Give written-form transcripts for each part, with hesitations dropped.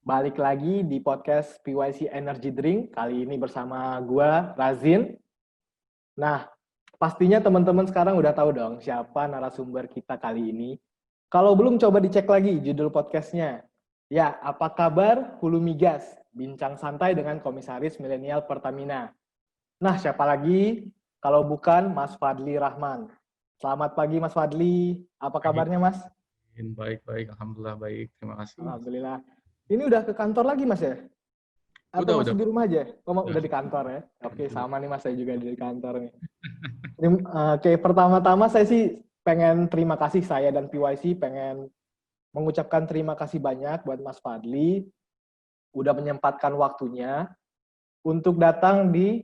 Balik lagi di podcast PYC Energy Drink, kali ini bersama gua, Razin. Nah, pastinya teman-teman sekarang udah tahu dong siapa narasumber kita kali ini. Kalau belum, coba dicek lagi judul podcastnya. Ya, apa kabar Hulu Migas? Bincang santai dengan Komisaris Milenial Pertamina. Nah, siapa lagi kalau bukan Mas Fadli Rahman. Selamat pagi Mas Fadli, apa Baik, kabarnya Mas? baik. Alhamdulillah baik. Terima kasih. Alhamdulillah. Ini udah ke kantor lagi Mas ya? Atau Udah, masih di rumah aja? Oh, udah. udah di kantor ya? Oke, Udah. sama nih Mas, saya juga di kantor nih. Oke, pertama-tama saya sih pengen terima kasih, saya dan PYC pengen mengucapkan terima kasih banyak buat Mas Fadli udah menyempatkan waktunya untuk datang di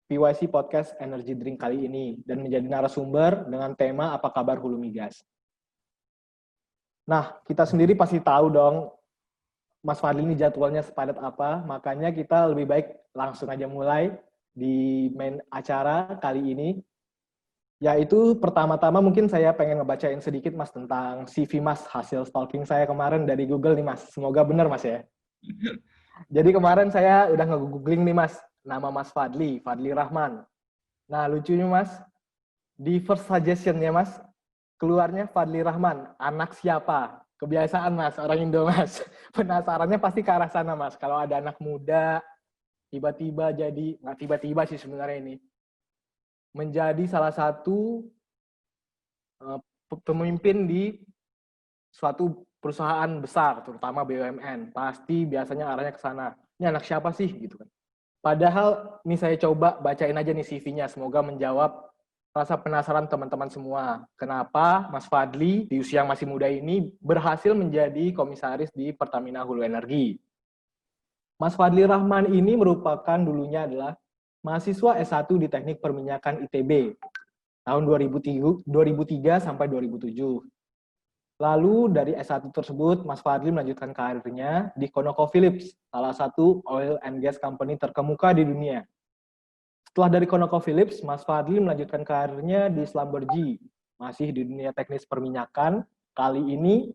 PYC Podcast Energy Drink kali ini dan menjadi narasumber dengan tema apa kabar Hulu Migas. Nah, kita sendiri pasti tahu dong Mas Fadli ini jadwalnya sepadat apa, makanya kita lebih baik langsung aja mulai di main acara kali ini. Yaitu pertama-tama mungkin saya pengen ngebacain sedikit Mas tentang CV Mas, hasil stalking saya kemarin dari Google nih Mas. Semoga benar Mas ya. Jadi kemarin saya udah nge-googling nih Mas, nama Mas Fadli, Fadli Rahman. Nah lucunya Mas, di first suggestion-nya Mas, keluarnya Fadli Rahman, anak siapa? Kebiasaan Mas, orang Indo Mas. Penasarannya pasti ke arah sana Mas. Kalau ada anak muda, tiba-tiba jadi, nggak tiba-tiba sih sebenarnya ini, menjadi salah satu pemimpin di suatu perusahaan besar, terutama BUMN. Pasti biasanya arahnya ke sana. Ini anak siapa sih? Gitu kan. Padahal, ini saya coba bacain aja nih CV-nya. Semoga menjawab rasa penasaran teman-teman semua. Kenapa Mas Fadli di usia yang masih muda ini berhasil menjadi komisaris di Pertamina Hulu Energi. Mas Fadli Rahman ini merupakan dulunya adalah mahasiswa S1 di Teknik Perminyakan ITB tahun 2003 sampai 2007. Lalu dari S1 tersebut, Mas Fadli melanjutkan karirnya di ConocoPhillips, salah satu oil and gas company terkemuka di dunia. Setelah dari ConocoPhillips, Mas Fadli melanjutkan karirnya di Schlumberger, masih di dunia teknis perminyakan. Kali ini,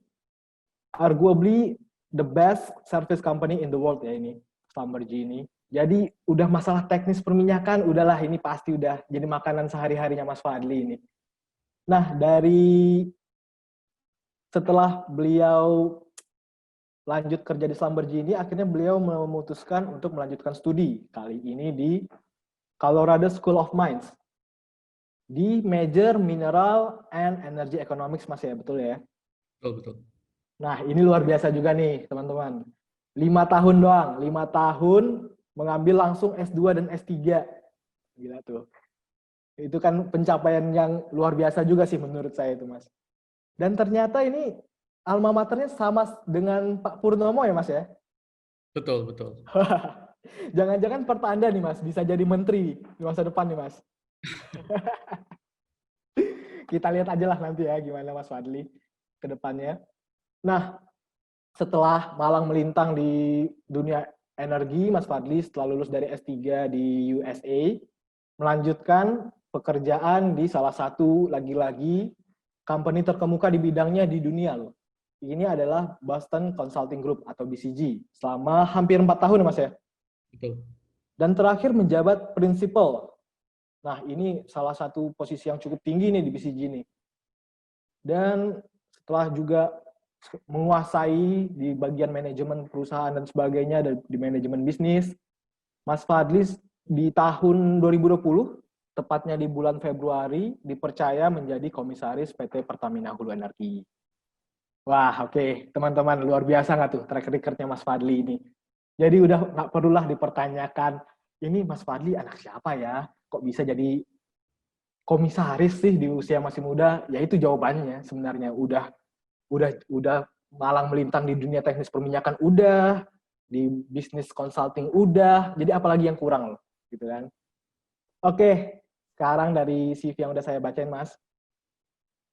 arguably the best service company in the world ya ini, Schlumberger ini. Jadi udah masalah teknis perminyakan, udahlah ini pasti udah jadi makanan sehari-harinya Mas Fadli ini. Nah, setelah beliau lanjut kerja di Schlumberger ini, akhirnya beliau memutuskan untuk melanjutkan studi. Kali ini di Colorado School of Mines. Di major Mineral and Energy Economics, Mas ya, betul ya? Betul. Nah, ini luar biasa juga nih, teman-teman. 5 tahun doang, 5 tahun mengambil langsung S2 dan S3. Gila tuh. Itu kan pencapaian yang luar biasa juga sih menurut saya itu, Mas. Dan ternyata ini alma maternya sama dengan Pak Purnomo ya, Mas ya? Betul. Jangan-jangan pertanda nih, Mas, bisa jadi menteri di masa depan nih, Mas. Kita lihat aja lah nanti ya gimana Mas Fadli ke depannya. Nah, setelah malang melintang di dunia energi, Mas Fadli setelah lulus dari S3 di USA, melanjutkan pekerjaan di salah satu lagi-lagi company terkemuka di bidangnya di dunia loh. Ini adalah Boston Consulting Group atau BCG selama hampir 4 tahun Mas ya. Betul. Dan terakhir menjabat principal. Nah, ini salah satu posisi yang cukup tinggi nih di BCG ini. Dan setelah juga menguasai di bagian manajemen perusahaan dan sebagainya di manajemen bisnis, Mas Fadli di tahun 2020, tepatnya di bulan Februari, dipercaya menjadi komisaris PT Pertamina Hulu Energi. Wah, oke. Teman-teman, luar biasa nggak tuh track record-nya Mas Fadli ini? Jadi udah nggak perlulah dipertanyakan, ini Mas Fadli anak siapa ya? Kok bisa jadi komisaris sih di usia masih muda? Ya itu jawabannya sebenarnya. Udah malang melintang di dunia teknis perminyakan udah, di bisnis consulting udah, jadi apalagi yang kurang loh, gitu kan. Oke, sekarang dari CV yang udah saya bacain Mas,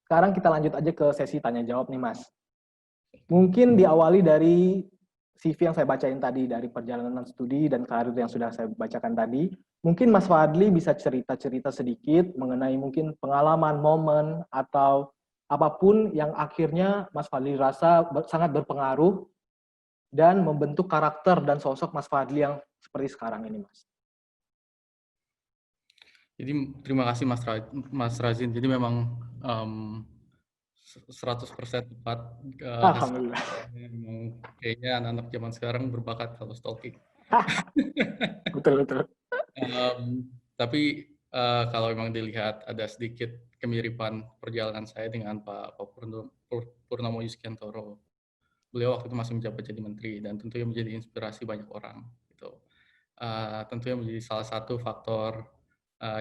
sekarang kita lanjut aja ke sesi tanya jawab nih Mas. Mungkin diawali dari CV yang saya bacain tadi, dari perjalanan studi dan karir yang sudah saya bacakan tadi. Mungkin Mas Fadli bisa cerita-cerita sedikit mengenai mungkin pengalaman, momen, atau apapun yang akhirnya Mas Fadli rasa sangat berpengaruh dan membentuk karakter dan sosok Mas Fadli yang seperti sekarang ini, Mas? Jadi terima kasih Mas Razin. Jadi memang 100% tepat. Alhamdulillah. Memang kayaknya anak-anak zaman sekarang berbakat kalau stalking. Betul. Tapi kalau memang dilihat ada sedikit kemiripan perjalanan saya dengan Pak Purnomo Yuskiantoro. Beliau waktu itu masih menjabat jadi menteri dan tentunya menjadi inspirasi banyak orang. Gitu. Tentunya menjadi salah satu faktor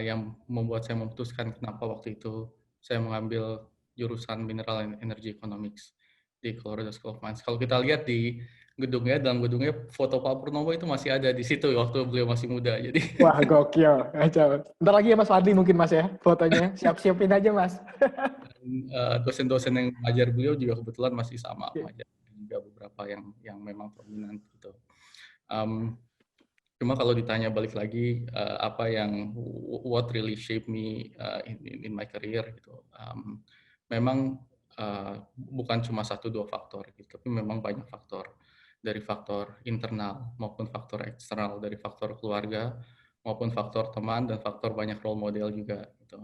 yang membuat saya memutuskan kenapa waktu itu saya mengambil jurusan Mineral and Energy Economics di Colorado School of Mines. Kalau kita lihat di gedungnya, dalam gedungnya foto Pak Purnomo itu masih ada di situ waktu beliau masih muda. Jadi Wah, gokil. Bentar lagi ya Mas Fadli mungkin, Mas, ya, fotonya. Siap-siapin aja, Mas. dosen-dosen yang mengajar beliau juga kebetulan masih sama mengajar, juga beberapa yang memang prominent gitu. Cuma kalau ditanya balik lagi apa yang what really shaped me in my career gitu, memang bukan cuma 1-2 faktor gitu, tapi memang banyak faktor, dari faktor internal maupun faktor eksternal, dari faktor keluarga maupun faktor teman dan faktor banyak role model juga gitu.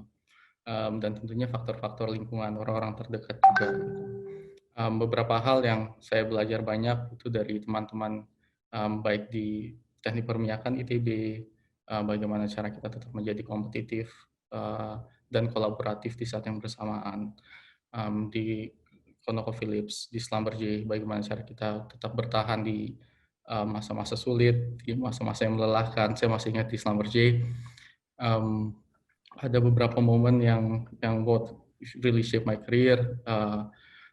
Dan tentunya faktor-faktor lingkungan orang-orang terdekat juga. Beberapa hal yang saya belajar banyak itu dari teman-teman baik di teknik perminyakan ITB, bagaimana cara kita tetap menjadi kompetitif dan kolaboratif di saat yang bersamaan. Di ConocoPhillips, di Schlumberger, bagaimana cara kita tetap bertahan di masa-masa sulit, di masa-masa yang melelahkan. Saya masih ingat di Schlumberger, ada beberapa momen yang what really shape my career,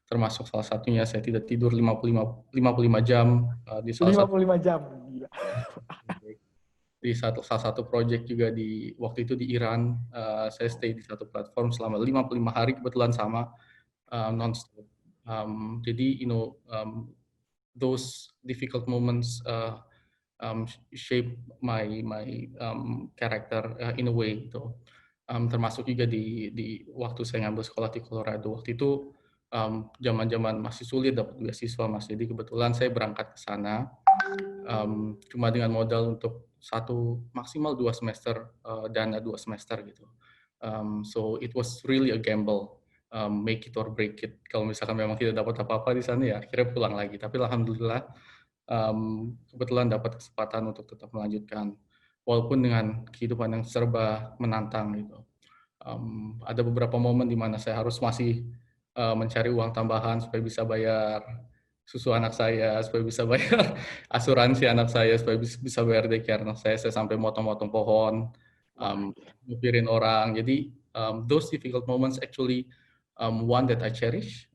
termasuk salah satunya saya tidak tidur 55 jam di salah satu 55 jam. Gila. di salah satu project juga di waktu itu di Iran. Saya stay di satu platform selama 55 hari kebetulan sama non-stop. Jadi those difficult moments shape my character in a way gitu. Termasuk juga di waktu saya ngambil sekolah di Colorado. Waktu itu zaman-zaman masih sulit dapat beasiswa, Mas. Jadi kebetulan saya berangkat ke sana cuma dengan modal untuk maksimal 2 semester, dana 2 semester gitu. So it was really a gamble, make it or break it. Kalau misalkan memang tidak dapat apa-apa di sana ya akhirnya pulang lagi. Tapi alhamdulillah kebetulan dapat kesempatan untuk tetap melanjutkan walaupun dengan kehidupan yang serba menantang gitu. Ada beberapa momen di mana saya harus masih mencari uang tambahan supaya bisa bayar susu anak saya, supaya bisa bayar asuransi anak saya, supaya bisa bayar daycare anak saya. Saya sampai motong-motong pohon, ngepirin orang. Jadi those difficult moments actually one that I cherish,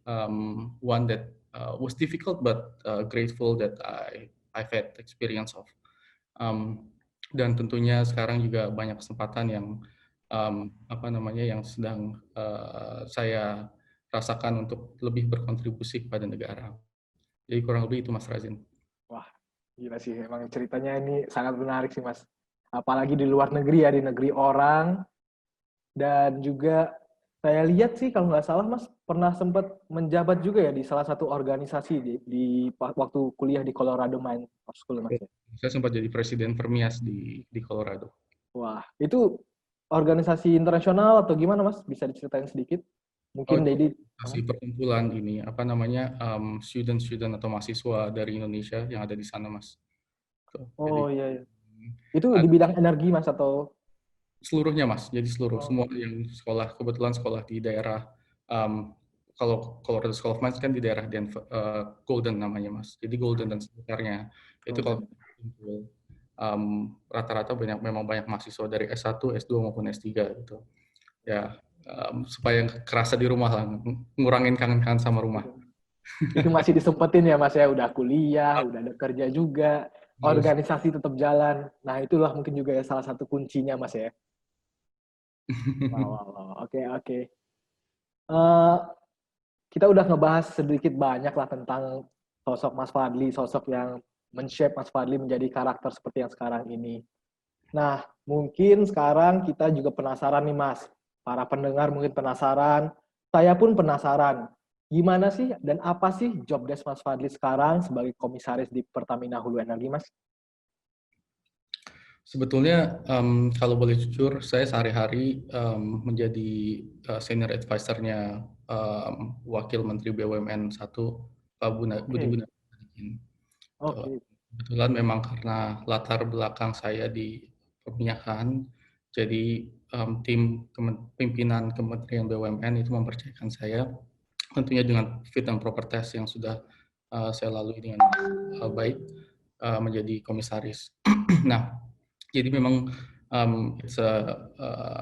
one that was difficult but grateful that I've had experience of. Dan tentunya sekarang juga banyak kesempatan yang yang sedang saya rasakan untuk lebih berkontribusi kepada negara. Jadi kurang lebih itu Mas Razin. Wah, gila sih. Emang ceritanya ini sangat menarik sih, Mas. Apalagi di luar negeri ya, di negeri orang. Dan juga saya lihat sih kalau nggak salah, Mas, pernah sempat menjabat juga ya di salah satu organisasi di waktu kuliah di Colorado Mine School, Mas. Saya sempat jadi presiden Permias di Colorado. Wah, itu organisasi internasional atau gimana, Mas? Bisa diceritain sedikit? Mungkin Dedi. Masih perkumpulan ini student atau mahasiswa dari Indonesia yang ada di sana, Mas. Oh iya. Itu di bidang energi, Mas, atau seluruhnya, Mas. Jadi semua yang sekolah, kebetulan sekolah di daerah kalau Colorado School of Mines kan di daerah Denver, Golden namanya, Mas. Jadi Golden dan sekitarnya. Itu kalau rata-rata memang banyak mahasiswa dari S1, S2 maupun S3 gitu. Ya, supaya kerasa di rumah lah, ngurangin kangen-kangen sama rumah. Itu masih disempetin ya, Mas, ya, udah kuliah, udah ada kerja juga, organisasi tetap jalan. Nah, itulah mungkin juga ya salah satu kuncinya, Mas, ya. Wow. Oke. Kita udah ngebahas sedikit banyak lah tentang sosok Mas Fadli, sosok yang men-shape Mas Fadli menjadi karakter seperti yang sekarang ini. Nah, mungkin sekarang kita juga penasaran nih, Mas. Para pendengar mungkin penasaran, saya pun penasaran. Gimana sih dan apa sih job desk Mas Fadli sekarang sebagai komisaris di Pertamina Hulu Energi, Mas? Sebetulnya kalau boleh jujur, saya sehari-hari menjadi senior advisor-nya Wakil Menteri BUMN 1, Pak Budi Oke, Gunadisadikin. Tuh, oke. kebetulan memang karena latar belakang saya di perminyakan, jadi tim pimpinan Kementerian BUMN itu mempercayakan saya, tentunya dengan fit and proper test yang sudah saya lalui dengan baik, menjadi komisaris. Nah, jadi memang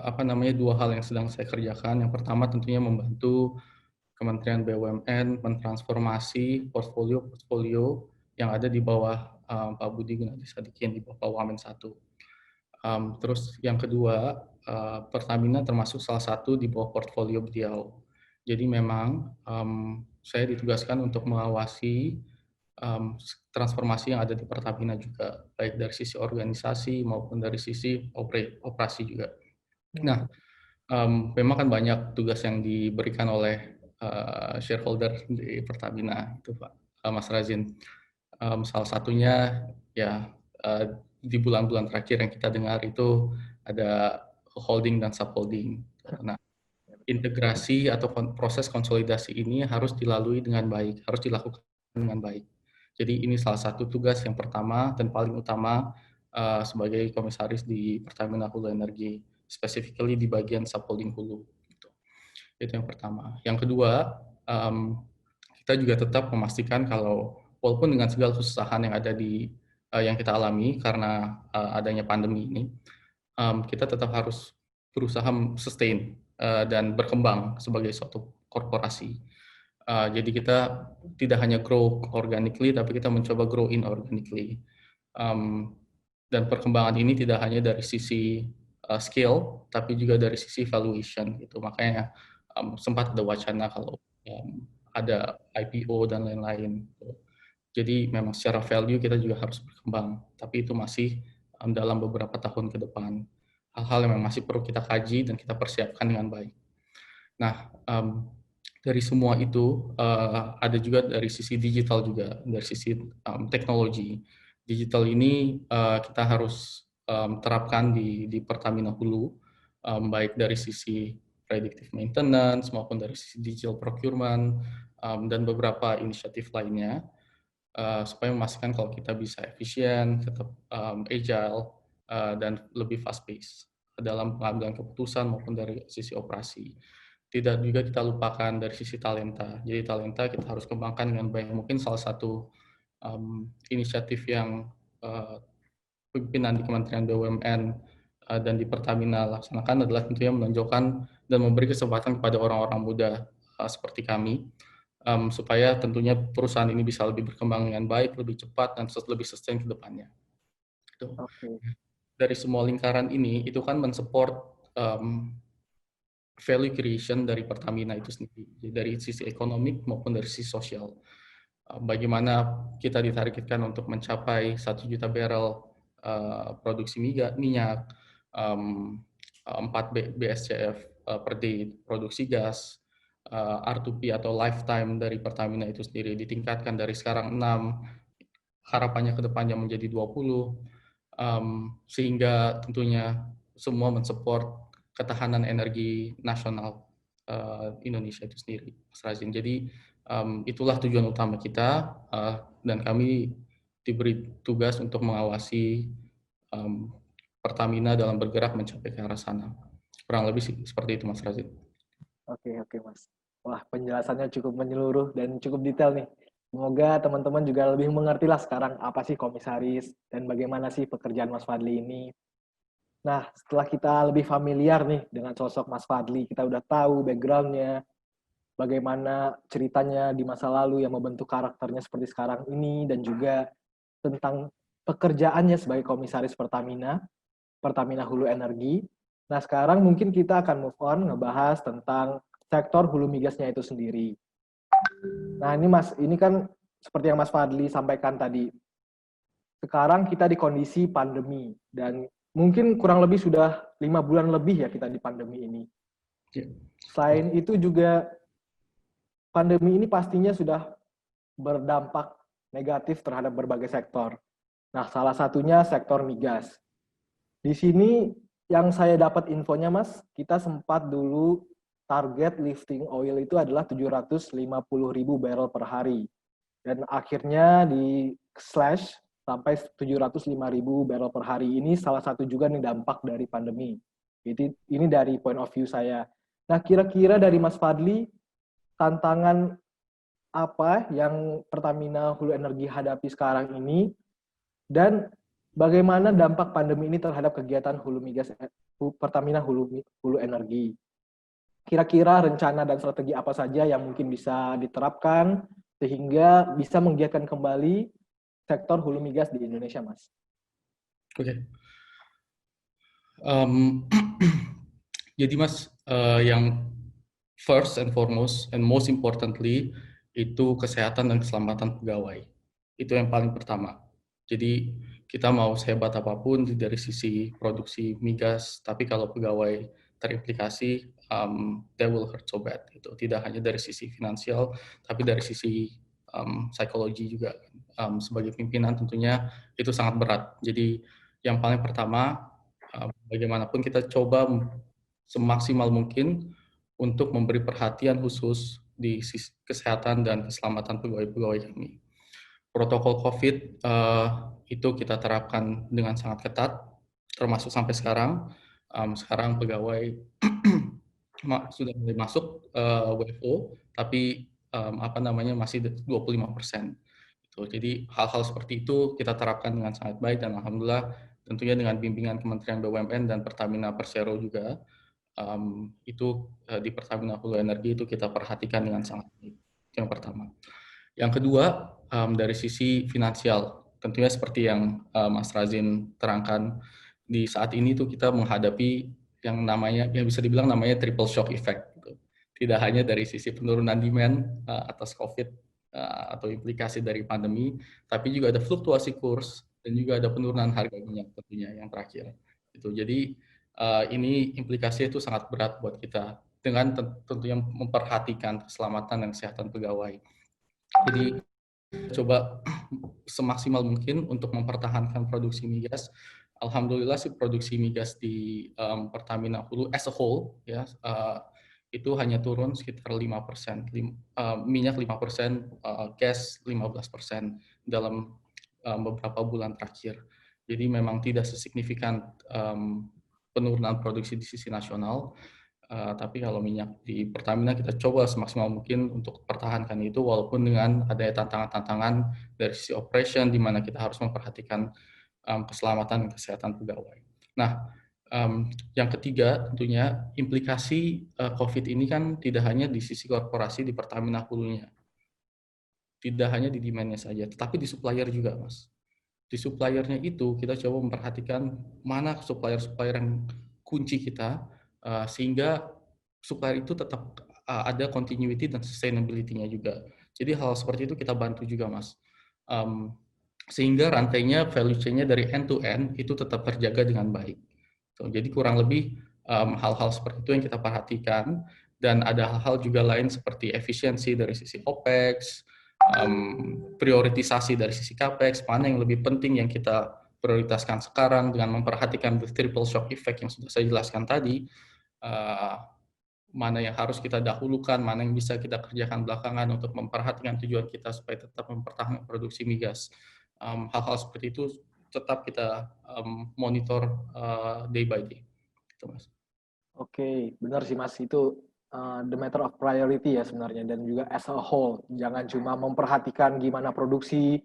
apa namanya, dua hal yang sedang saya kerjakan. Yang pertama tentunya membantu Kementerian BUMN mentransformasi portfolio yang ada di bawah Pak Budi Gunadisadikin di bawah Pak Wamen 1. Terus yang kedua, Pertamina termasuk salah satu di bawah portfolio beliau. Jadi memang saya ditugaskan untuk mengawasi transformasi yang ada di Pertamina juga, baik dari sisi organisasi maupun dari sisi operasi juga. Nah, memang kan banyak tugas yang diberikan oleh shareholder di Pertamina itu Pak, Mas Razin. Salah satunya ya di bulan-bulan terakhir yang kita dengar itu ada holding dan subholding. Nah, integrasi atau proses konsolidasi ini harus dilalui dengan baik, harus dilakukan dengan baik. Jadi ini salah satu tugas yang pertama dan paling utama sebagai komisaris di Pertamina Hulu Energi, specifically di bagian subholding hulu. Gitu. Itu yang pertama. Yang kedua, kita juga tetap memastikan kalau walaupun dengan segala kesusahan yang ada di yang kita alami karena adanya pandemi ini, kita tetap harus berusaha sustain dan berkembang sebagai suatu korporasi. Jadi kita tidak hanya grow organically, tapi kita mencoba grow inorganically. Dan perkembangan ini tidak hanya dari sisi skill, tapi juga dari sisi valuation. Gitu. Makanya sempat ada wacana kalau ada IPO dan lain-lain. Jadi memang secara value kita juga harus berkembang, tapi itu masih dalam beberapa tahun ke depan. Hal-hal yang masih perlu kita kaji dan kita persiapkan dengan baik. Nah, dari semua itu ada juga dari sisi digital juga, dari sisi teknologi. Digital ini kita harus terapkan di Pertamina Hulu, baik dari sisi predictive maintenance maupun dari sisi digital procurement dan beberapa inisiatif lainnya. Supaya memastikan kalau kita bisa efisien, tetap agile, dan lebih fast pace dalam pengambilan keputusan maupun dari sisi operasi. Tidak juga kita lupakan dari sisi talenta. Jadi talenta kita harus kembangkan dengan baik. Mungkin salah satu inisiatif yang pimpinan di Kementerian BUMN dan di Pertamina laksanakan adalah tentunya menonjolkan dan memberi kesempatan kepada orang-orang muda seperti kami, supaya tentunya perusahaan ini bisa lebih berkembang dengan baik, lebih cepat, dan lebih sustain ke depannya. Gitu. Oke. Dari semua lingkaran ini, itu kan mensupport value creation dari Pertamina itu sendiri, dari sisi ekonomi maupun dari sisi sosial. Bagaimana kita ditargetkan untuk mencapai 1 juta barrel produksi minyak, 4 BSCF per day produksi gas, R2P atau lifetime dari Pertamina itu sendiri ditingkatkan dari sekarang 6, harapannya ke depannya menjadi 20, sehingga tentunya semua mensupport ketahanan energi nasional Indonesia itu sendiri, Mas Razin. Jadi itulah tujuan utama kita dan kami diberi tugas untuk mengawasi Pertamina dalam bergerak mencapai ke arah sana. Kurang lebih seperti itu, Mas Razin. Oke, Mas. Wah, penjelasannya cukup menyeluruh dan cukup detail nih. Semoga teman-teman juga lebih mengerti lah sekarang apa sih komisaris dan bagaimana sih pekerjaan Mas Fadli ini. Nah, setelah kita lebih familiar nih dengan sosok Mas Fadli, kita udah tahu background-nya, bagaimana ceritanya di masa lalu yang membentuk karakternya seperti sekarang ini, dan juga tentang pekerjaannya sebagai komisaris Pertamina, Pertamina Hulu Energi. Nah, sekarang mungkin kita akan move on ngebahas tentang sektor hulu migasnya itu sendiri. Nah, ini Mas, ini kan seperti yang Mas Fadli sampaikan tadi. Sekarang kita di kondisi pandemi dan mungkin kurang lebih sudah 5 bulan lebih ya kita di pandemi ini. Selain itu juga pandemi ini pastinya sudah berdampak negatif terhadap berbagai sektor. Nah, salah satunya sektor migas. Di sini yang saya dapat infonya, Mas, kita sempat dulu target lifting oil itu adalah 750.000 barrel per hari. Dan akhirnya di slash sampai 705.000 barrel per hari. Ini salah satu juga nih dampak dari pandemi. Ini dari point of view saya. Nah, kira-kira dari Mas Fadli, tantangan apa yang Pertamina Hulu Energi hadapi sekarang ini, dan bagaimana dampak pandemi ini terhadap kegiatan hulu migas Pertamina Hulu Energi? Kira-kira rencana dan strategi apa saja yang mungkin bisa diterapkan sehingga bisa menggiatkan kembali sektor hulu migas di Indonesia, Mas? Oke. Jadi Mas, yang first and foremost and most importantly itu kesehatan dan keselamatan pegawai. Itu yang paling pertama. Jadi kita mau sehebat apapun dari sisi produksi migas, tapi kalau pegawai terimplikasi, that will hurt so bad. Gitu. Tidak hanya dari sisi finansial, tapi dari sisi psikologi juga. Sebagai pimpinan tentunya itu sangat berat. Jadi yang paling pertama, bagaimanapun kita coba semaksimal mungkin untuk memberi perhatian khusus di sisi kesehatan dan keselamatan pegawai-pegawai kami. Protokol COVID itu kita terapkan dengan sangat ketat, termasuk sampai sekarang. Sekarang pegawai sudah mulai masuk WFO, tapi masih 25%. Jadi hal-hal seperti itu kita terapkan dengan sangat baik dan alhamdulillah tentunya dengan bimbingan Kementerian BUMN dan Pertamina Persero juga itu di Pertamina Hulu Energi itu kita perhatikan dengan sangat baik. Itu yang pertama. Yang kedua, dari sisi finansial, tentunya seperti yang Mas Razin terangkan, di saat ini tuh kita menghadapi yang bisa dibilang namanya triple shock effect. Gitu. Tidak hanya dari sisi penurunan demand atas COVID atau implikasi dari pandemi, tapi juga ada fluktuasi kurs dan juga ada penurunan harga minyak tentunya yang terakhir. Gitu. Jadi ini implikasinya itu sangat berat buat kita dengan tentunya memperhatikan keselamatan dan kesehatan pegawai. Jadi coba semaksimal mungkin untuk mempertahankan produksi migas. Alhamdulillah sih produksi migas di Pertamina Hulu as a whole ya itu hanya turun sekitar 5%, minyak 5%, gas 15% dalam beberapa bulan terakhir. Jadi memang tidak sesignifikan penurunan produksi di sisi nasional. Tapi kalau minyak di Pertamina kita coba semaksimal mungkin untuk pertahankan itu walaupun dengan adanya tantangan-tantangan dari sisi operation di mana kita harus memperhatikan keselamatan dan kesehatan pegawai. Nah, yang ketiga tentunya implikasi COVID ini kan tidak hanya di sisi korporasi di Pertamina Hulunya. Tidak hanya di demand-nya saja, tetapi di supplier juga, Mas. Di suppliernya itu kita coba memperhatikan mana supplier-supplier yang kunci kita sehingga supplier itu tetap ada continuity dan sustainability-nya juga. Jadi hal seperti itu kita bantu juga, Mas. Sehingga rantainya, value chain-nya dari end to end itu tetap terjaga dengan baik. Jadi kurang lebih hal-hal seperti itu yang kita perhatikan dan ada hal-hal juga lain seperti efisiensi dari sisi OPEX, prioritisasi dari sisi CAPEX, mana yang lebih penting yang kita prioritaskan sekarang dengan memperhatikan the triple shock effect yang sudah saya jelaskan tadi, mana yang harus kita dahulukan, mana yang bisa kita kerjakan belakangan untuk memperhatikan tujuan kita supaya tetap mempertahankan produksi migas. Hal-hal seperti itu tetap kita monitor day by day. Gitu, Mas. Oke, benar sih Mas, itu the matter of priority ya sebenarnya, dan juga as a whole. Jangan cuma memperhatikan gimana produksi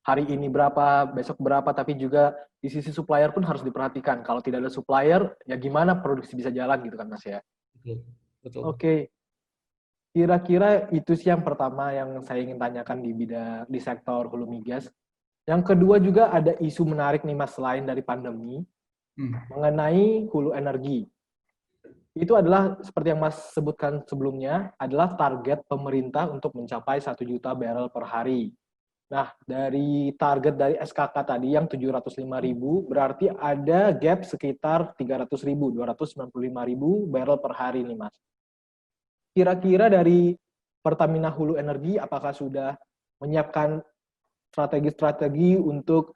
hari ini berapa, besok berapa, tapi juga di sisi supplier pun harus diperhatikan. Kalau tidak ada supplier, ya gimana produksi bisa jalan gitu kan Mas ya. Betul. Betul. Oke, kira-kira itu sih yang pertama yang saya ingin tanyakan di sektor hulu migas. Yang kedua juga ada isu menarik nih Mas, selain dari pandemi, mengenai hulu energi. Itu adalah seperti yang Mas sebutkan sebelumnya, adalah target pemerintah untuk mencapai 1 juta barrel per hari. Nah, dari target dari SKK tadi yang 705.000, berarti ada gap sekitar 300.000, 295.000 barrel per hari nih Mas. Kira-kira dari Pertamina Hulu Energi apakah sudah menyiapkan strategi-strategi untuk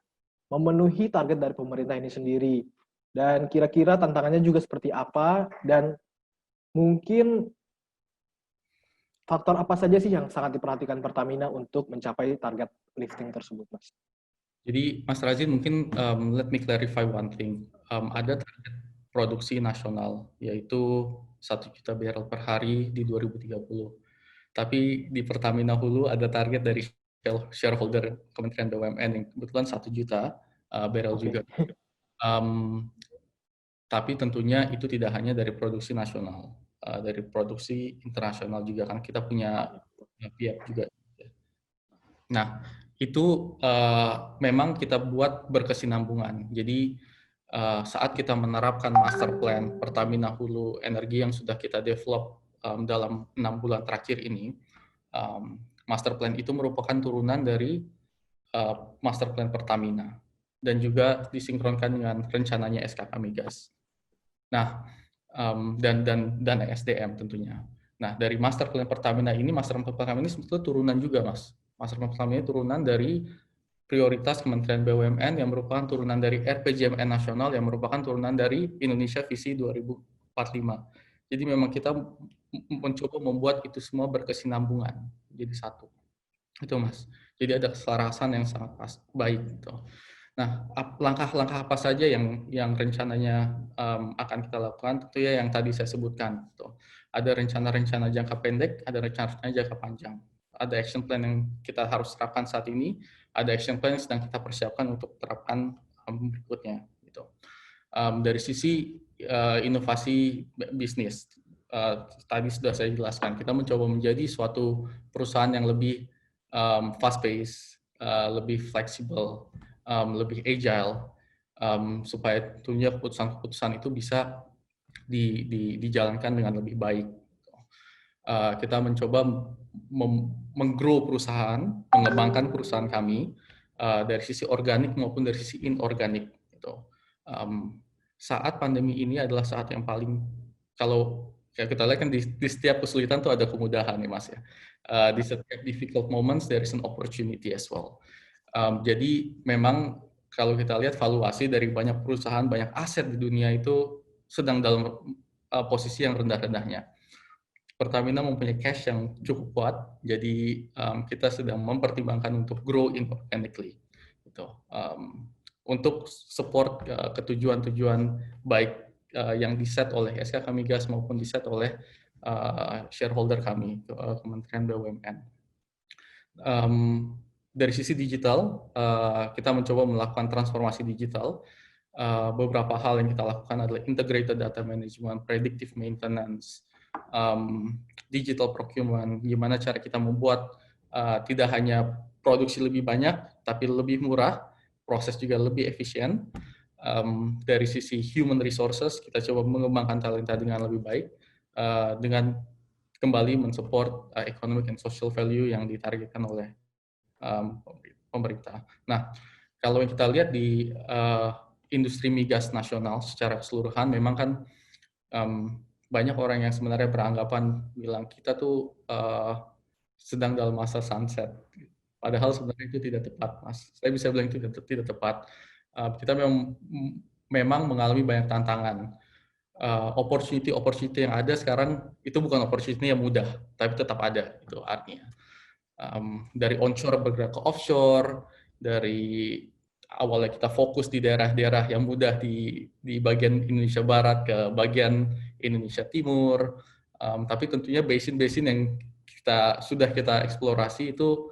memenuhi target dari pemerintah ini sendiri. Dan kira-kira tantangannya juga seperti apa, dan mungkin faktor apa saja sih yang sangat diperhatikan Pertamina untuk mencapai target lifting tersebut, Mas? Jadi Mas Razin mungkin let me clarify one thing. Ada target produksi nasional yaitu 1 juta barrel per hari di 2030. Tapi di Pertamina Hulu ada target dari shareholder Kementerian BUMN yang kebetulan 1 juta barrel juga. Tapi tentunya itu tidak hanya dari produksi nasional, dari produksi internasional juga kan kita punya pihak juga. Nah, itu memang kita buat berkesinambungan. Jadi saat kita menerapkan master plan Pertamina Hulu Energi yang sudah kita develop dalam 6 bulan terakhir ini, master plan itu merupakan turunan dari master plan Pertamina dan juga disinkronkan dengan rencananya SKK Migas. Nah, dan SDM tentunya. Nah, dari master plan Pertamina ini, master plan Pertamina ini sebetulnya turunan juga, Mas. Master plan Pertamina ini turunan dari prioritas Kementerian BUMN yang merupakan turunan dari RPJMN nasional yang merupakan turunan dari Indonesia Visi 2045. Jadi memang kita mencoba membuat itu semua berkesinambungan jadi satu. Itu, Mas. Jadi ada keselarasan yang sangat baik gitu. Nah, langkah-langkah apa saja yang rencananya akan kita lakukan? Tentu ya yang tadi saya sebutkan. Gitu. Ada rencana-rencana jangka pendek, ada rencana jangka panjang. Ada action plan yang kita harus terapkan saat ini, ada action plan yang sedang kita persiapkan untuk terapkan berikutnya. Gitu. Dari sisi inovasi bisnis, tadi sudah saya jelaskan, kita mencoba menjadi suatu perusahaan yang lebih fast pace, lebih fleksibel, lebih agile, supaya tentunya keputusan-keputusan itu bisa dijalankan dengan lebih baik. Kita mencoba menggrow perusahaan, mengembangkan perusahaan kami dari sisi organik maupun dari sisi inorganik. Gitu. Saat pandemi ini adalah saat yang paling, kalau kita lihat kan di setiap kesulitan tuh ada kemudahan nih Mas ya. Di setiap difficult moments there is an opportunity as well. Jadi memang kalau kita lihat valuasi dari banyak perusahaan, banyak aset di dunia itu sedang dalam posisi yang rendah-rendahnya. Pertamina mempunyai cash yang cukup kuat, jadi kita sedang mempertimbangkan untuk grow inorganically. Gitu. Untuk support ketujuan-tujuan baik yang diset oleh SKK Migas maupun diset oleh shareholder kami, Kementerian BUMN. Dari sisi digital, kita mencoba melakukan transformasi digital. Beberapa hal yang kita lakukan adalah integrated data management, predictive maintenance, digital procurement, gimana cara kita membuat tidak hanya produksi lebih banyak, tapi lebih murah, proses juga lebih efisien. Dari sisi human resources, kita coba mengembangkan talenta dengan lebih baik, dengan kembali mensupport economic and social value yang ditargetkan oleh pemerintah. Nah, kalau yang kita lihat di industri migas nasional secara keseluruhan, memang kan banyak orang yang sebenarnya beranggapan bilang kita tuh sedang dalam masa sunset. Padahal sebenarnya itu tidak tepat, Mas. Saya bisa bilang itu tidak tepat. Kita memang mengalami banyak tantangan. Opportunity yang ada sekarang itu bukan opportunity yang mudah, tapi tetap ada, itu artinya. Dari onshore bergerak ke offshore, dari awalnya kita fokus di daerah-daerah yang mudah di bagian Indonesia Barat ke bagian Indonesia Timur, tapi tentunya basin-basin yang sudah kita eksplorasi itu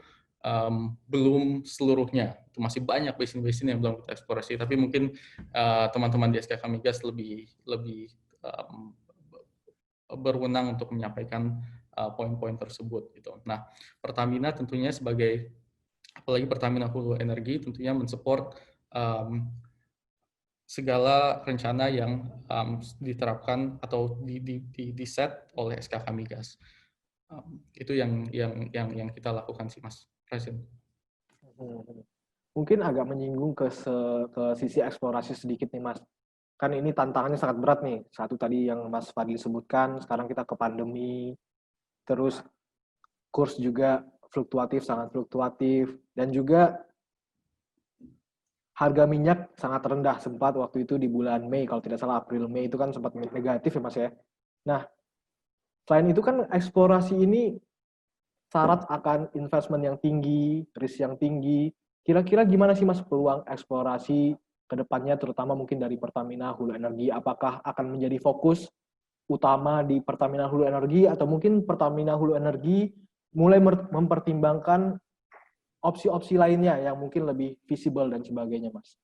belum seluruhnya, itu masih banyak basin-basin yang belum kita eksplorasi, tapi mungkin teman-teman di SKK Migas lebih berwenang untuk menyampaikan poin-poin tersebut gitu. Nah, Pertamina tentunya sebagai, apalagi Pertamina Hulu Energi tentunya mensupport segala rencana yang diterapkan atau di set oleh SKK Migas. Itu yang kita lakukan sih, Mas Presiden. Mungkin agak menyinggung ke sisi eksplorasi sedikit nih, Mas. Kan ini tantangannya sangat berat nih. Satu tadi yang Mas Fadli sebutkan, sekarang kita ke pandemi, terus kurs juga fluktuatif, sangat fluktuatif, dan juga harga minyak sangat rendah, sempat waktu itu di bulan Mei, kalau tidak salah April Mei itu kan sempat negatif ya Mas ya. Nah, selain itu kan eksplorasi ini syarat akan investment yang tinggi, risk yang tinggi. Kira-kira gimana sih Mas peluang eksplorasi ke depannya, terutama mungkin dari Pertamina Hulu Energi? Apakah akan menjadi fokus utama di Pertamina Hulu Energi, atau mungkin Pertamina Hulu Energi mulai mempertimbangkan opsi-opsi lainnya yang mungkin lebih visible dan sebagainya, Mas?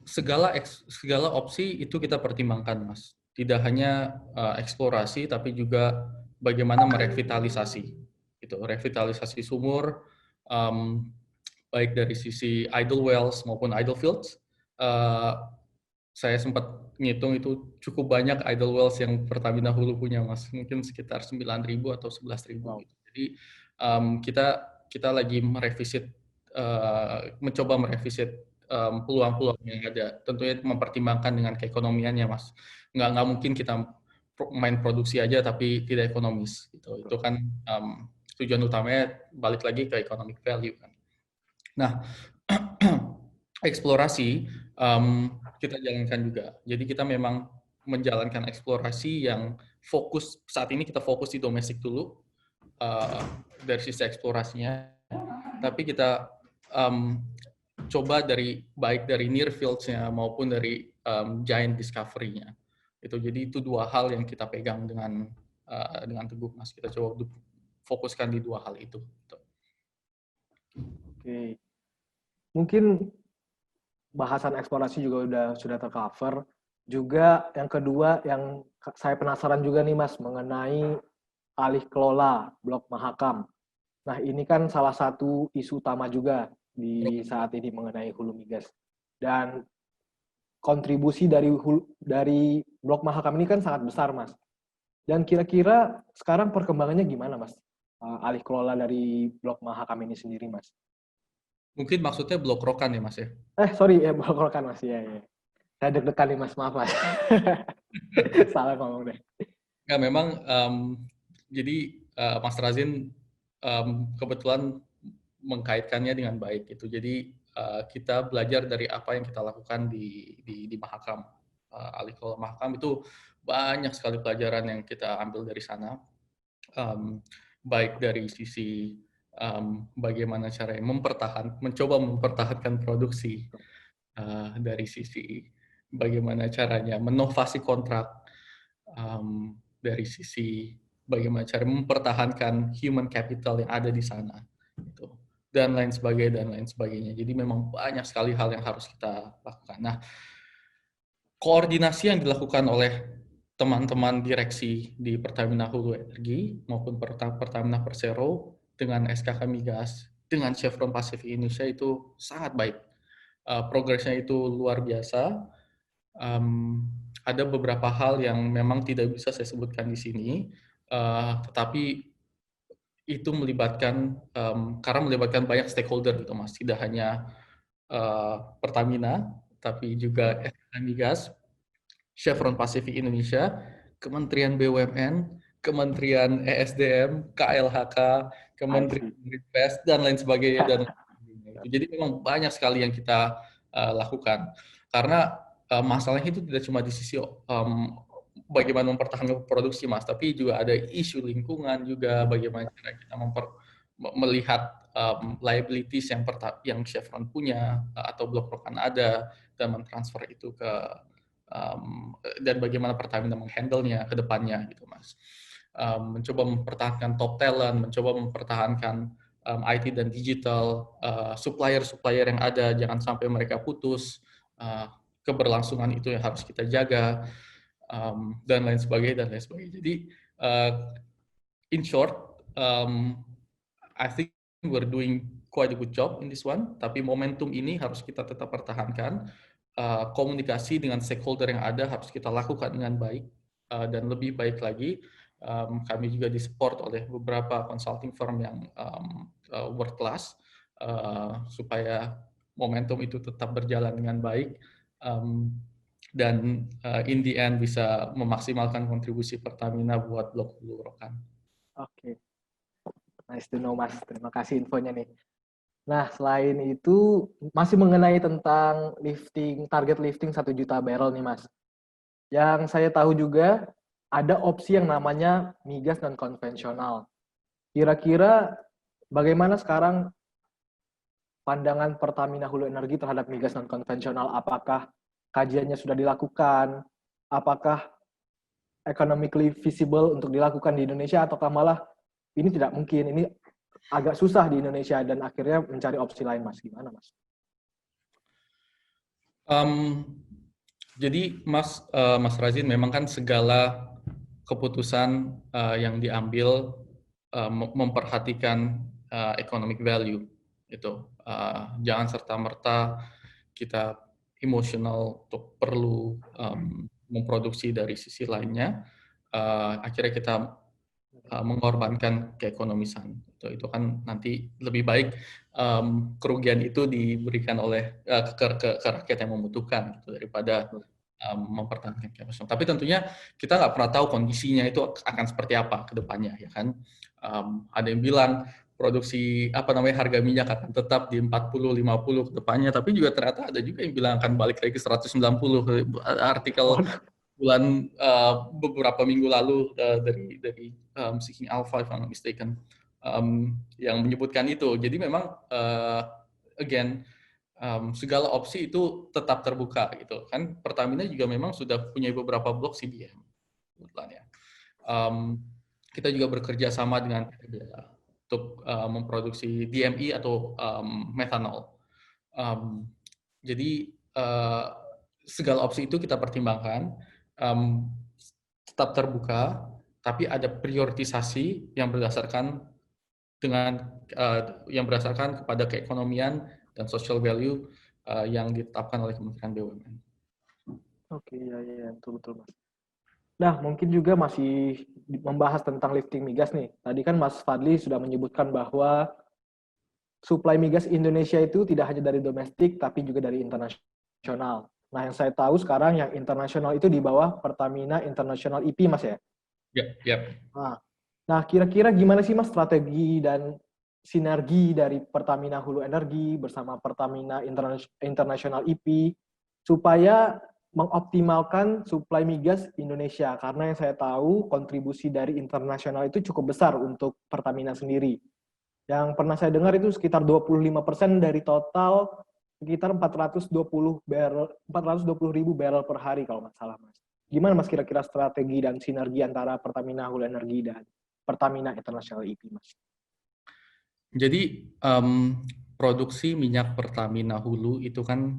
Segala opsi itu kita pertimbangkan, Mas. Tidak hanya eksplorasi, tapi juga bagaimana merevitalisasi. Itu revitalisasi sumur, um, baik dari sisi idle wells maupun idle fields. Saya sempat ngitung itu cukup banyak idle wells yang Pertamina Hulu punya, Mas. Mungkin sekitar 9.000 atau 11.000. Wow. Gitu. Jadi kita lagi mencoba merevisit peluang-peluang yang ada. Tentunya mempertimbangkan dengan keekonomiannya, Mas. Nggak mungkin kita main produksi aja tapi tidak ekonomis. Gitu. Itu kan tujuan utamanya balik lagi ke economic value. Kan. Nah, eksplorasi kita jalankan juga. Jadi kita memang menjalankan eksplorasi yang fokus, saat ini kita fokus di domestik dulu, dari sisi eksplorasinya, tapi kita coba baik dari near fields-nya maupun dari giant discovery-nya. Jadi itu dua hal yang kita pegang dengan teguh, Mas. Kita coba fokuskan di dua hal itu. Oke. Mungkin bahasan eksplorasi juga sudah tercover. Juga yang kedua yang saya penasaran juga nih Mas mengenai alih kelola Blok Mahakam. Nah, ini kan salah satu isu utama juga di saat ini mengenai hulu migas. Dan kontribusi dari Blok Mahakam ini kan sangat besar, Mas. Dan kira-kira sekarang perkembangannya gimana, Mas? Alih kelola dari Blok Mahakam ini sendiri, Mas. Mungkin maksudnya Blok Rokan ya, Mas ya? Sorry, ya Blok Rokan, Mas. Ya. Saya deg-degan nih, Mas. Maaf, Mas. Salah ngomong deh. Ya, memang jadi Mas Razin kebetulan mengkaitkannya dengan baik gitu. Jadi kita belajar dari apa yang kita lakukan di Mahakam. Alih kelola Mahakam itu banyak sekali pelajaran yang kita ambil dari sana. Baik dari sisi bagaimana caranya mencoba mempertahankan produksi, dari sisi bagaimana caranya menovasi kontrak, dari sisi bagaimana cara mempertahankan human capital yang ada di sana, gitu. Dan lain sebagainya. Jadi memang banyak sekali hal yang harus kita lakukan. Nah, koordinasi yang dilakukan oleh teman-teman direksi di Pertamina Hulu Energi maupun Pertamina Persero dengan SKK Migas, dengan Chevron Pacific Indonesia itu sangat baik. Progresnya itu luar biasa. Ada beberapa hal yang memang tidak bisa saya sebutkan di sini, tetapi itu karena melibatkan banyak stakeholder gitu Mas, tidak hanya Pertamina, tapi juga SKK Migas, Chevron Pacific Indonesia, Kementerian BUMN, Kementerian ESDM, KLHK, Kementerian Invest, dan lain sebagainya. Jadi memang banyak sekali yang kita lakukan. Karena masalahnya itu tidak cuma di sisi bagaimana mempertahankan produksi, Mas, tapi juga ada isu lingkungan juga, bagaimana cara kita melihat liabilities yang Chevron punya atau Blok Rokan ada, dan mentransfer itu ke dan bagaimana Pertamina menghandle-nya ke depannya gitu, Mas. Mencoba mempertahankan top talent, mencoba mempertahankan IT dan digital, supplier-supplier yang ada jangan sampai mereka putus, keberlangsungan itu yang harus kita jaga, dan lain sebagainya. Jadi in short, I think we're doing quite a good job in this one, tapi momentum ini harus kita tetap pertahankan. Komunikasi dengan stakeholder yang ada harus kita lakukan dengan baik, dan lebih baik lagi. Kami juga disupport oleh beberapa consulting firm yang world class, supaya momentum itu tetap berjalan dengan baik, dan in the end bisa memaksimalkan kontribusi Pertamina buat Blok Hulu Rokan. Oke. Nice to know, Mas. Terima kasih infonya nih. Nah, selain itu, masih mengenai tentang target lifting 1 juta barrel nih, Mas. Yang saya tahu juga, ada opsi yang namanya migas non-konvensional. Kira-kira bagaimana sekarang pandangan Pertamina Hulu Energi terhadap migas non-konvensional? Apakah kajiannya sudah dilakukan? Apakah economically feasible untuk dilakukan di Indonesia? Ataukah malah ini tidak mungkin, ini agak susah di Indonesia dan akhirnya mencari opsi lain, Mas? Gimana, Mas? Jadi Mas Razin, memang kan segala keputusan yang diambil memperhatikan economic value itu. Jangan serta-merta kita emosional untuk perlu memproduksi dari sisi lainnya, akhirnya kita mengorbankan keekonomisan. Itu kan nanti lebih baik kerugian itu diberikan oleh ke rakyat yang membutuhkan gitu, daripada mempertahankan keekonomisan. Tapi tentunya kita nggak pernah tahu kondisinya itu akan seperti apa ke depannya, ya kan. Ada yang bilang produksi harga minyak akan tetap di 40-50 ke depannya, tapi juga ternyata ada juga yang bilang akan balik lagi ke 190. Artikel bulan beberapa minggu lalu dari Seeking Alpha, if I'm not mistaken, yang menyebutkan itu. Jadi memang again, segala opsi itu tetap terbuka gitu kan. Pertamina juga memang sudah punya beberapa blok CBM kebetulan ya. Kita juga bekerja sama dengan untuk memproduksi DME atau metanol. Jadi segala opsi itu kita pertimbangkan, tetap terbuka, tapi ada prioritisasi yang berdasarkan kepada keekonomian dan social value yang ditetapkan oleh Kementerian BUMN. Oke, ya, betul, Mas. Nah, mungkin juga masih membahas tentang lifting migas nih. Tadi kan Mas Fadli sudah menyebutkan bahwa suplai migas Indonesia itu tidak hanya dari domestik, tapi juga dari internasional. Nah, yang saya tahu sekarang yang internasional itu di bawah Pertamina International EP, Mas ya? Yep. Nah, kira-kira gimana sih, Mas, strategi dan sinergi dari Pertamina Hulu Energi bersama Pertamina International EP supaya mengoptimalkan suplai migas Indonesia, karena yang saya tahu kontribusi dari internasional itu cukup besar untuk Pertamina sendiri. Yang pernah saya dengar itu sekitar 25% dari total sekitar 420.000 barrel per hari kalau nggak salah, Mas. Gimana, Mas, kira-kira strategi dan sinergi antara Pertamina Hulu Energi dan Pertamina International EP, Mas? Jadi produksi minyak Pertamina Hulu itu kan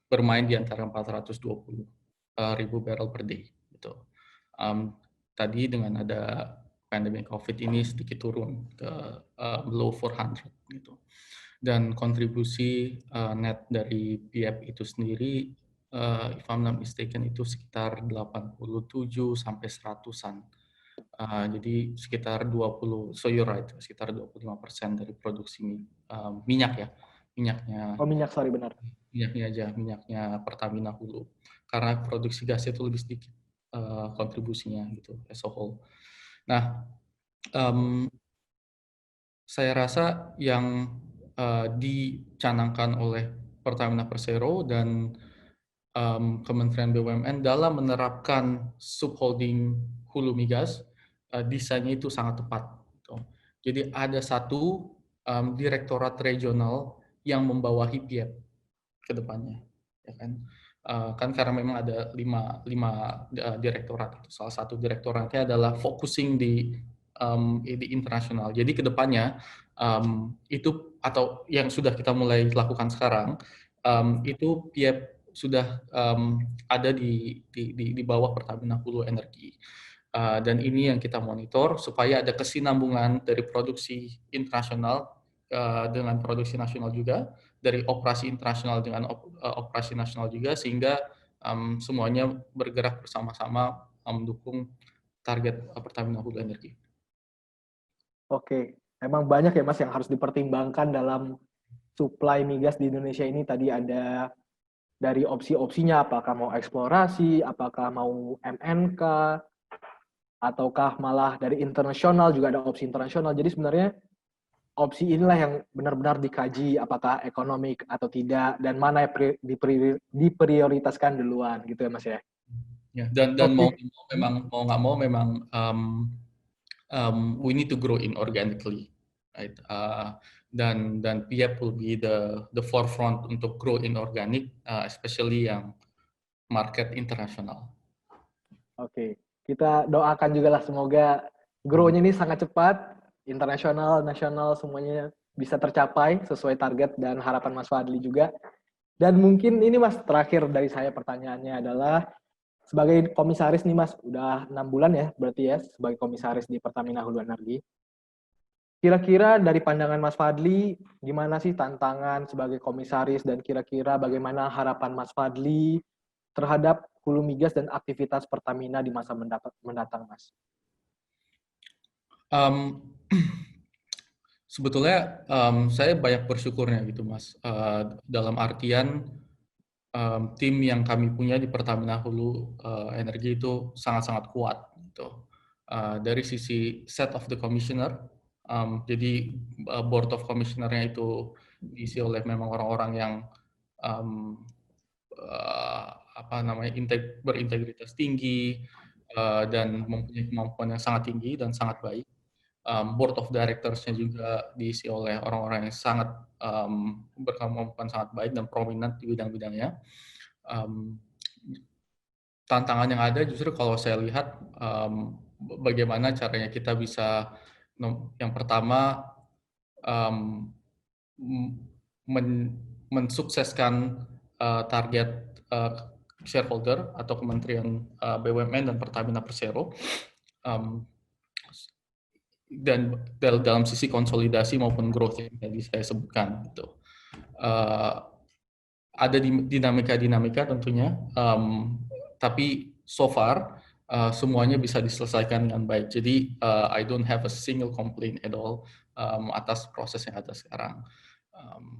bermain di antara 420.000 barrel per day. Gitu. Tadi dengan ada pandemi COVID ini sedikit turun ke below 400 gitu. Dan kontribusi net dari PIEP itu sendiri, if I'm not mistaken, itu sekitar 87 sampai 100-an. Jadi sekitar 20, so you're right, sekitar 25% dari produksi minyak ya. Benar. Minyaknya Pertamina Hulu. Karena produksi gasnya itu lebih sedikit kontribusinya gitu as a whole. Nah, saya rasa yang dicanangkan oleh Pertamina Persero dan Kementerian BUMN dalam menerapkan subholding hulu migas, desainnya itu sangat tepat. Gitu. Jadi ada satu direktorat regional yang membawahi PIEP ke depannya, ya kan? Kan karena memang ada lima direktorat. Salah satu direktoratnya adalah focusing di internasional. Jadi ke depannya itu atau yang sudah kita mulai lakukan sekarang itu PIEP sudah ada di bawah Pertamina Hulu Energi. Dan ini yang kita monitor supaya ada kesinambungan dari produksi internasional dengan produksi nasional juga, dari operasi internasional dengan operasi nasional juga, sehingga semuanya bergerak bersama-sama mendukung target Pertamina Hulu Energi. Oke, emang banyak ya, Mas, yang harus dipertimbangkan dalam suplai migas di Indonesia ini. Tadi ada dari opsi-opsinya, apakah mau eksplorasi, apakah mau MNK, ataukah malah dari internasional juga ada opsi internasional. Jadi sebenarnya opsi inilah yang benar-benar dikaji apakah ekonomik atau tidak dan mana yang diprioritaskan duluan gitu ya Mas ya. Ya, dan Oke. mau nggak mau memang we need to grow in organically, right? Dan PIEP will be the forefront untuk grow in organic, especially yang market internasional. Oke, kita doakan juga lah semoga grow-nya ini sangat cepat, internasional, nasional semuanya bisa tercapai sesuai target dan harapan Mas Fadli juga. Dan mungkin ini Mas, terakhir dari saya pertanyaannya adalah, sebagai komisaris nih Mas, udah 6 bulan ya berarti ya, sebagai komisaris di Pertamina Hulu Energi. Kira-kira dari pandangan Mas Fadli, gimana sih tantangan sebagai komisaris dan kira-kira bagaimana harapan Mas Fadli terhadap hulu migas dan aktivitas Pertamina di masa mendatang, Mas? Sebetulnya saya banyak bersyukurnya gitu, Mas. Dalam artian tim yang kami punya di Pertamina Hulu Energi itu sangat-sangat kuat gitu. Dari sisi set of the commissioner, jadi board of commissioner-nya itu diisi oleh memang orang-orang yang berintegritas tinggi dan mempunyai kemampuan yang sangat tinggi dan sangat baik. Board of directors-nya juga diisi oleh orang-orang yang sangat berkemampuan sangat baik dan prominent di bidang-bidangnya. Tantangan yang ada justru kalau saya lihat bagaimana caranya kita bisa, yang pertama mensukseskan target shareholder atau Kementerian BUMN dan Pertamina Persero, dan dalam sisi konsolidasi maupun growth yang tadi saya sebutkan gitu. Ada dinamika tentunya, tapi so far semuanya bisa diselesaikan dengan baik. Jadi I don't have a single complaint at all atas proses yang ada sekarang.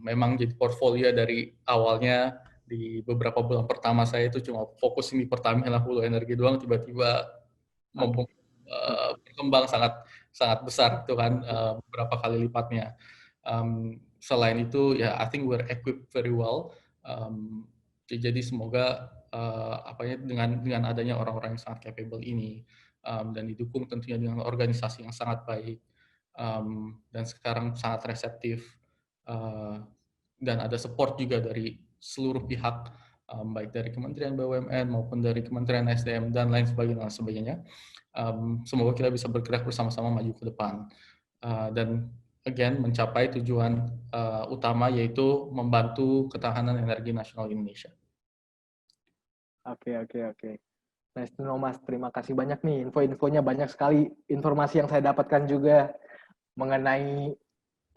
Memang jadi portfolio dari awalnya di beberapa bulan pertama saya itu cuma fokus di Pertamina Hulu Energi doang, tiba-tiba berkembang sangat besar itu kan, beberapa kali lipatnya. Selain itu ya I think we're equipped very well. Jadi semoga dengan adanya orang-orang yang sangat capable ini dan didukung tentunya dengan organisasi yang sangat baik dan sekarang sangat reseptif dan ada support juga dari seluruh pihak, baik dari Kementerian BUMN maupun dari Kementerian SDM dan lain sebagainya. Semoga kita bisa bergerak bersama-sama maju ke depan dan again mencapai tujuan utama, yaitu membantu ketahanan energi nasional Indonesia. Oke. Nice to know, Mas. Terima kasih banyak nih. Info-infonya banyak sekali. Informasi yang saya dapatkan juga mengenai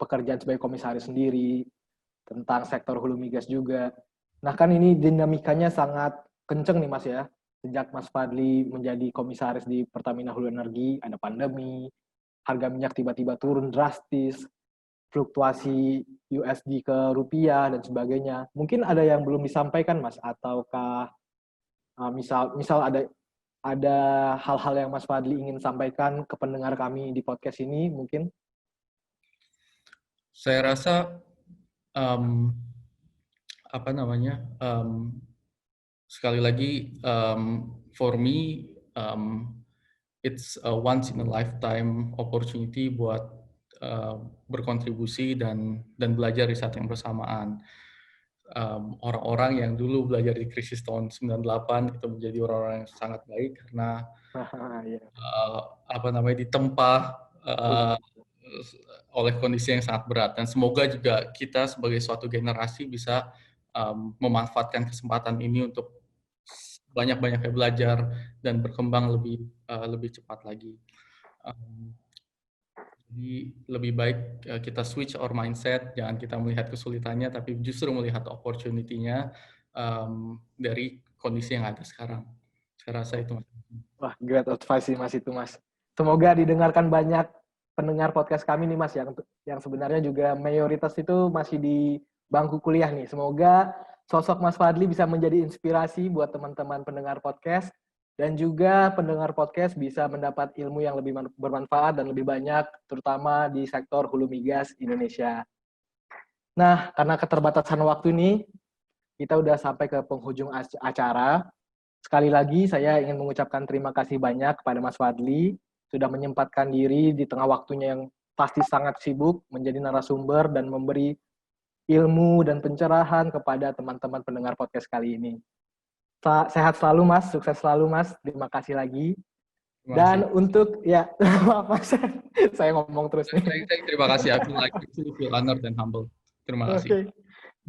pekerjaan sebagai komisaris sendiri, tentang sektor hulu migas juga. Nah kan ini dinamikanya sangat kenceng nih Mas ya. Sejak Mas Fadli menjadi komisaris di Pertamina Hulu Energi, ada pandemi, harga minyak tiba-tiba turun drastis, fluktuasi USD ke rupiah dan sebagainya. Mungkin ada yang belum disampaikan Mas, ataukah misal ada hal-hal yang Mas Fadli ingin sampaikan ke pendengar kami di podcast ini mungkin? Saya rasa sekali lagi for me it's a once in a lifetime opportunity buat berkontribusi dan belajar di saat yang bersamaan. Orang-orang yang dulu belajar di krisis tahun 98 itu menjadi orang-orang yang sangat baik karena ditempa oleh kondisi yang sangat berat, dan semoga juga kita sebagai suatu generasi bisa memanfaatkan kesempatan ini untuk banyak-banyaknya belajar dan berkembang lebih cepat lagi. Jadi lebih baik kita switch our mindset, jangan kita melihat kesulitannya, tapi justru melihat opportunity-nya dari kondisi yang ada sekarang. Saya rasa itu, Mas. Wah, great advice Mas itu, Mas. Semoga didengarkan banyak pendengar podcast kami nih, Mas, yang sebenarnya juga mayoritas itu masih di bangku kuliah nih. Semoga sosok Mas Fadli bisa menjadi inspirasi buat teman-teman pendengar podcast Dan juga pendengar podcast bisa mendapat ilmu yang lebih bermanfaat dan lebih banyak, terutama di sektor hulu migas Indonesia. Nah, karena keterbatasan waktu ini, kita udah sampai ke penghujung acara. Sekali lagi, saya ingin mengucapkan terima kasih banyak kepada Mas Fadli, sudah menyempatkan diri di tengah waktunya yang pasti sangat sibuk, menjadi narasumber dan memberi ilmu dan pencerahan kepada teman-teman pendengar podcast kali ini. Sehat selalu Mas, sukses selalu Mas, terima kasih lagi. Terima kasih. Dan untuk, ya, maaf Mas, saya ngomong terus nih. Terima kasih, I feel honored and humble. Terima kasih. Okay.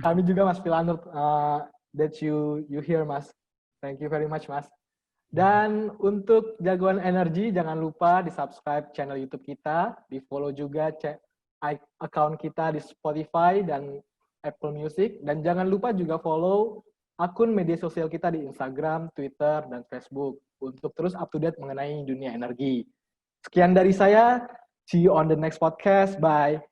Kami juga Mas feel honored that you hear Mas. Thank you very much Mas. Dan untuk Jagoan Energi, jangan lupa di-subscribe channel YouTube kita, di-follow juga account kita di Spotify dan Apple Music, dan jangan lupa juga follow akun media sosial kita di Instagram, Twitter, dan Facebook untuk terus up to date mengenai dunia energi. Sekian dari saya, see you on the next podcast, bye.